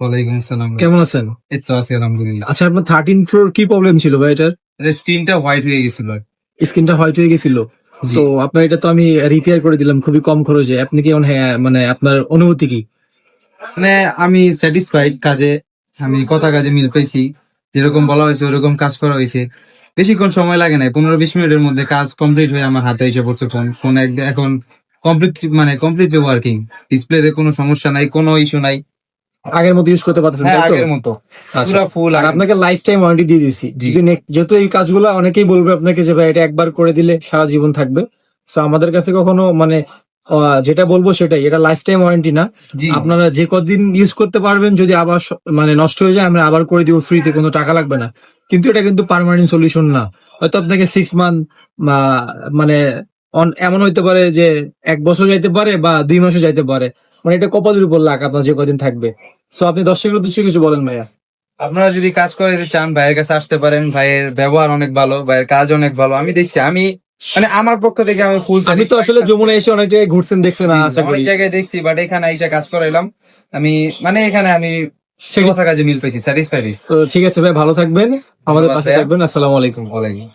ওয়ালাইকুম আসসালাম ভাই। কেমন আছেন? এই তো আছি আলহামদুলিল্লাহ। আচ্ছা, আপনার 13 প্রোর কি প্রবলেম ছিল ভাই? এটার স্ক্রিনটা হোয়াইট হয়ে গেছিল। স্ক্রিনটা হোয়াইট হয়ে গেছিল। জি। তো আপনার এটা তো আমি রিপেয়ার করে দিলাম খুবই কম খরচে। আপনি কি মানে আপনার অনুভূতি কি? মানে আমি স্যাটিসফাইড কাজে, আমি কথা কাজে মিল পাইছি, যেরকম বলা হয়েছে ওরকম কাজ করা হয়েছে। বেশিক্ষণ সময় লাগে না, 15-20 মিনিটের মধ্যে কাজ কমপ্লিট হয়ে আমার হাতে এসে পড়ছে ফোন। ফোন এখন কমপ্লিটলি ওয়ার্কিং। ডিসপ্লেতে কোনো সমস্যা নাই, কোনো ইস্যু নাই। আগের মতো ইউজ করতে পারতেছেন হ্যাঁ, তাই তো? আগের মতো আচ্ছা। পুরা ফুল। আর আপনাকে লাইফ টাইম ওয়ারেন্টি দিয়ে দিয়েছি। জি। যেহেতু এই কাজগুলো অনেকেই বলবে আপনাকে যে ভাই এটা একবার করে দিলে সারা জীবন থাকবে, তো আমাদের কাছে কখনো মানে যেটা বলবো সেটাই, এটা লাইফ টাইম ওয়ারেন্টি না। জি। আপনারা যে কদিন ইউজ করতে পারবেন, যদি আবার মানে নষ্ট হয়ে যায় আমরা আবার করে দিব ফ্রিতে, কোনো টাকা লাগবে না। কিন্তু এটা কিন্তু পার্মানেন্ট সলিউশন না। হয়তো আপনাকে 6 মান্থ মানে এমন হইতে পারে যে 1 বছর যাইতে পারে বা 2 মাসও যাইতে পারে। মানে এটা কপালের উপর লাখ আপনার যে কদিন থাকবে। সো আপনি দর্শকের উদ্দেশ্যে কিছু বলেন ভাইয়া। আপনারা যদি কাজ করে চান ভাইয়ের কাছে আসতে পারেন। ভাইয়ের ব্যবহার অনেক ভালো, ভাইয়ের কাজ অনেক ভালো। আমি দেখছি, আমি মানে আমার পক্ষ থেকে আমি ফুল আমি তো আসলে যমুনা এসে অনেক জায়গায় ঘুরছেন, দেখছেন, আশা অনেক করি। জায়গায় দেখছি, বাট এখানে এসে কাজ করাইলাম আমি। মানে এখানে আমি কথা কাজে মিল পেয়েছি, স্যাটিসফাইড। তো ঠিক আছে ভাই, ভালো থাকবেন, আমাদের ধন্যবাদ পাশে ভাইয়া। থাকবেন। আসসালামু আলাইকুম। ওয়ালাইকুম।